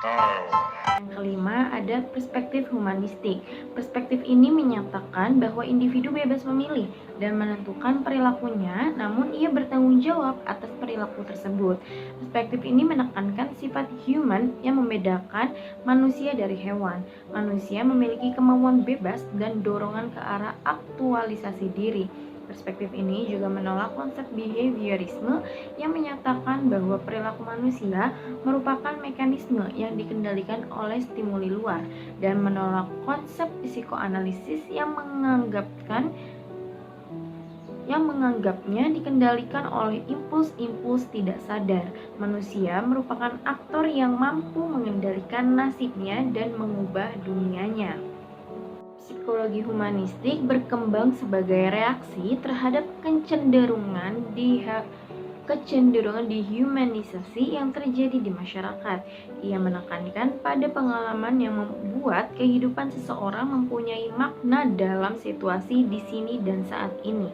Yang kelima ada perspektif humanistik. Perspektif ini menyatakan bahwa individu bebas memilih dan menentukan perilakunya, namun ia bertanggung jawab atas perilaku tersebut. Perspektif ini menekankan sifat human yang membedakan manusia dari hewan. Manusia memiliki kemauan bebas dan dorongan ke arah aktualisasi diri. Perspektif ini juga menolak konsep behaviorisme yang menyatakan bahwa perilaku manusia merupakan mekanisme yang dikendalikan oleh stimuli luar dan menolak konsep psikoanalisis yang menganggapnya dikendalikan oleh impuls-impuls tidak sadar. Manusia merupakan aktor yang mampu mengendalikan nasibnya dan mengubah dunianya. Psikologi humanistik berkembang sebagai reaksi terhadap kecenderungan dehumanisasi yang terjadi di masyarakat. Ia menekankan pada pengalaman yang membuat kehidupan seseorang mempunyai makna dalam situasi di sini dan saat ini,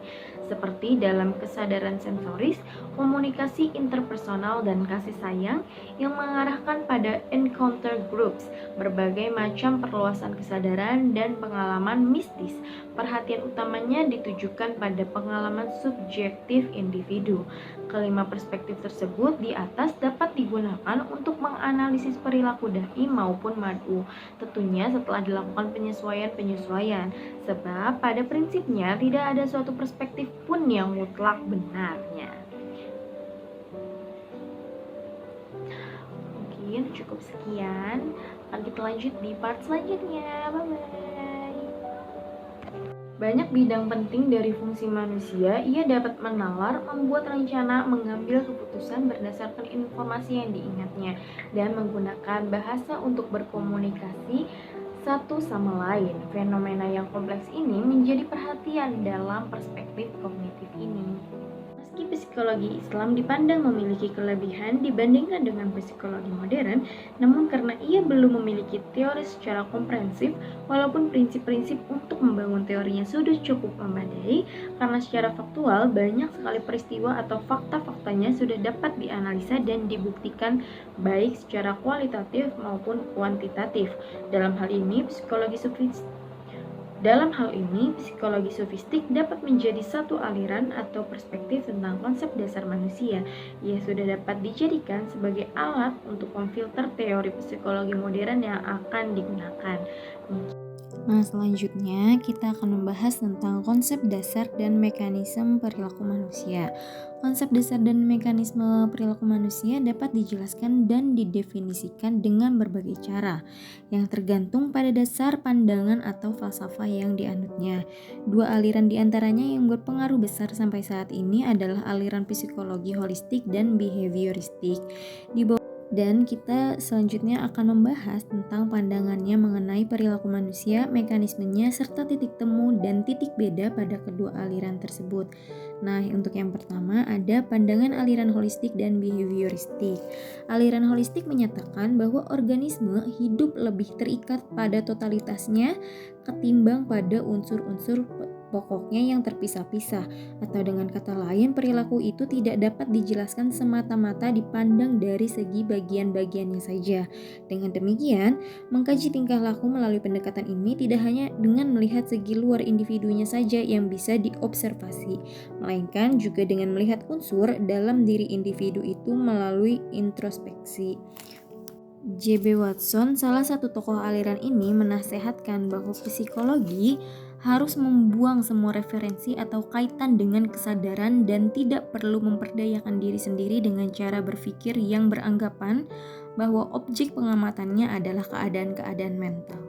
seperti dalam kesadaran sensoris, komunikasi interpersonal, dan kasih sayang yang mengarahkan pada encounter groups, berbagai macam perluasan kesadaran dan pengalaman mistis. Perhatian utamanya ditujukan pada pengalaman subjektif individu. Kelima perspektif tersebut di atas dapat digunakan untuk menganalisis perilaku dai maupun mad'u, tentunya setelah dilakukan penyesuaian-penyesuaian, sebab pada prinsipnya tidak ada suatu perspektif pun yang mutlak benarnya. Mungkin cukup sekian, akan kita lanjut di part selanjutnya. Bye-bye. Banyak bidang penting dari fungsi manusia, ia dapat menalar, membuat rencana, mengambil keputusan berdasarkan informasi yang diingatnya, dan menggunakan bahasa untuk berkomunikasi satu sama lain. Fenomena yang kompleks ini menjadi perhatian dalam perspektif kognitif ini. Meski psikologi Islam dipandang memiliki kelebihan dibandingkan dengan psikologi modern, namun karena ia belum memiliki teori secara komprehensif, walaupun prinsip-prinsip untuk membangun teorinya sudah cukup memadai, karena secara faktual banyak sekali peristiwa atau fakta-faktanya sudah dapat dianalisa dan dibuktikan baik secara kualitatif maupun kuantitatif. Dalam hal ini, psikologi sofistik dapat menjadi satu aliran atau perspektif tentang konsep dasar manusia. Ia sudah dapat dijadikan sebagai alat untuk memfilter teori psikologi modern yang akan digunakan. Nah, selanjutnya kita akan membahas tentang konsep dasar dan mekanisme perilaku manusia. Konsep dasar dan mekanisme perilaku manusia dapat dijelaskan dan didefinisikan dengan berbagai cara, yang tergantung pada dasar pandangan atau falsafah yang dianutnya. Dua aliran diantaranya yang berpengaruh besar sampai saat ini adalah aliran psikologi holistik dan behavioristik. Dan kita selanjutnya akan membahas tentang pandangannya mengenai perilaku manusia, mekanismenya, serta titik temu dan titik beda pada kedua aliran tersebut. Nah, untuk yang pertama ada pandangan aliran holistik dan behavioristik. Aliran holistik menyatakan bahwa organisme hidup lebih terikat pada totalitasnya ketimbang pada unsur-unsur pokoknya yang terpisah-pisah, atau dengan kata lain perilaku itu tidak dapat dijelaskan semata-mata dipandang dari segi bagian-bagiannya saja. Dengan demikian, mengkaji tingkah laku melalui pendekatan ini tidak hanya dengan melihat segi luar individunya saja yang bisa diobservasi, melainkan juga dengan melihat unsur dalam diri individu itu melalui introspeksi. J.B. Watson, salah satu tokoh aliran ini, menasehatkan bahwa psikologi harus membuang semua referensi atau kaitan dengan kesadaran dan tidak perlu memperdayakan diri sendiri dengan cara berpikir yang beranggapan bahwa objek pengamatannya adalah keadaan-keadaan mental.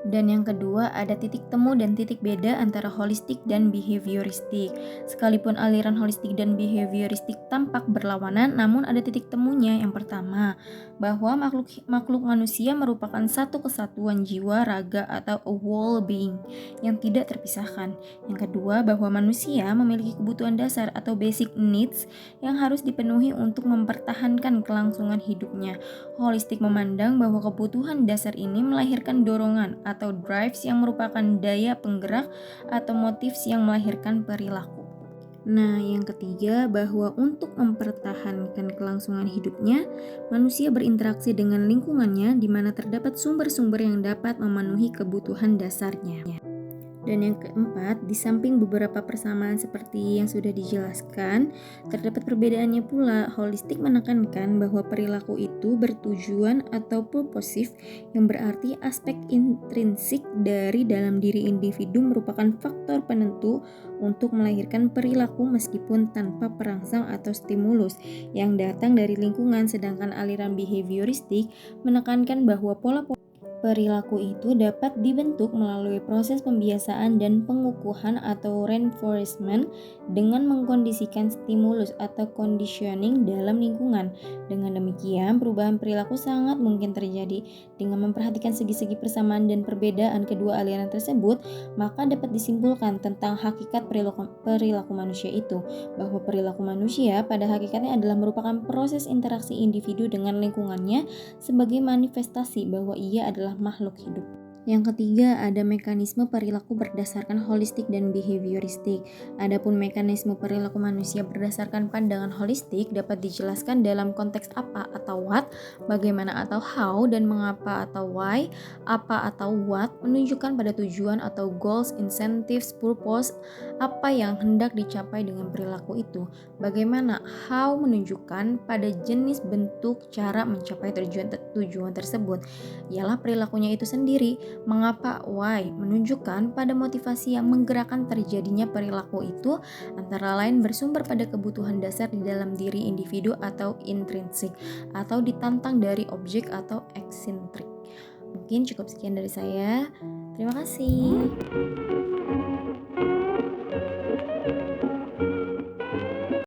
Dan yang kedua ada titik temu dan titik beda antara holistik dan behavioristik. Sekalipun aliran holistik dan behavioristik tampak berlawanan, namun ada titik temunya. Yang pertama, bahwa makhluk manusia merupakan satu kesatuan jiwa, raga atau a whole being yang tidak terpisahkan. Yang kedua, bahwa manusia memiliki kebutuhan dasar atau basic needs yang harus dipenuhi untuk mempertahankan kelangsungan hidupnya. Holistik memandang bahwa kebutuhan dasar ini melahirkan dorongan atau drives yang merupakan daya penggerak atau motifs yang melahirkan perilaku. Nah, yang ketiga, bahwa untuk mempertahankan kelangsungan hidupnya, manusia berinteraksi dengan lingkungannya di mana terdapat sumber-sumber yang dapat memenuhi kebutuhan dasarnya. Dan yang keempat, di samping beberapa persamaan seperti yang sudah dijelaskan, terdapat perbedaannya pula. Holistik menekankan bahwa perilaku itu bertujuan atau purposif, yang berarti aspek intrinsik dari dalam diri individu merupakan faktor penentu untuk melahirkan perilaku meskipun tanpa perangsang atau stimulus yang datang dari lingkungan. Sedangkan aliran behavioristik menekankan bahwa pola perilaku itu dapat dibentuk melalui proses pembiasaan dan pengukuhan atau reinforcement dengan mengkondisikan stimulus atau conditioning dalam lingkungan. Dengan demikian, perubahan perilaku sangat mungkin terjadi. Dengan memperhatikan segi-segi persamaan dan perbedaan kedua aliran tersebut, maka dapat disimpulkan tentang hakikat perilaku manusia itu, bahwa perilaku manusia pada hakikatnya adalah merupakan proses interaksi individu dengan lingkungannya sebagai manifestasi bahwa ia adalah makhluk hidup. Yang ketiga, ada mekanisme perilaku berdasarkan holistik dan behavioristik. Adapun mekanisme perilaku manusia berdasarkan pandangan holistik dapat dijelaskan dalam konteks apa atau what, bagaimana atau how, dan mengapa atau why, apa atau what, menunjukkan pada tujuan atau goals, incentives, purpose, apa yang hendak dicapai dengan perilaku itu. Bagaimana, how, menunjukkan pada jenis, bentuk, cara mencapai tujuan tersebut, ialah perilakunya itu sendiri. Mengapa, why, menunjukkan pada motivasi yang menggerakkan terjadinya perilaku itu, antara lain bersumber pada kebutuhan dasar di dalam diri individu atau intrinsik, atau ditantang dari objek atau eksintrik. Mungkin cukup sekian dari saya. Terima kasih.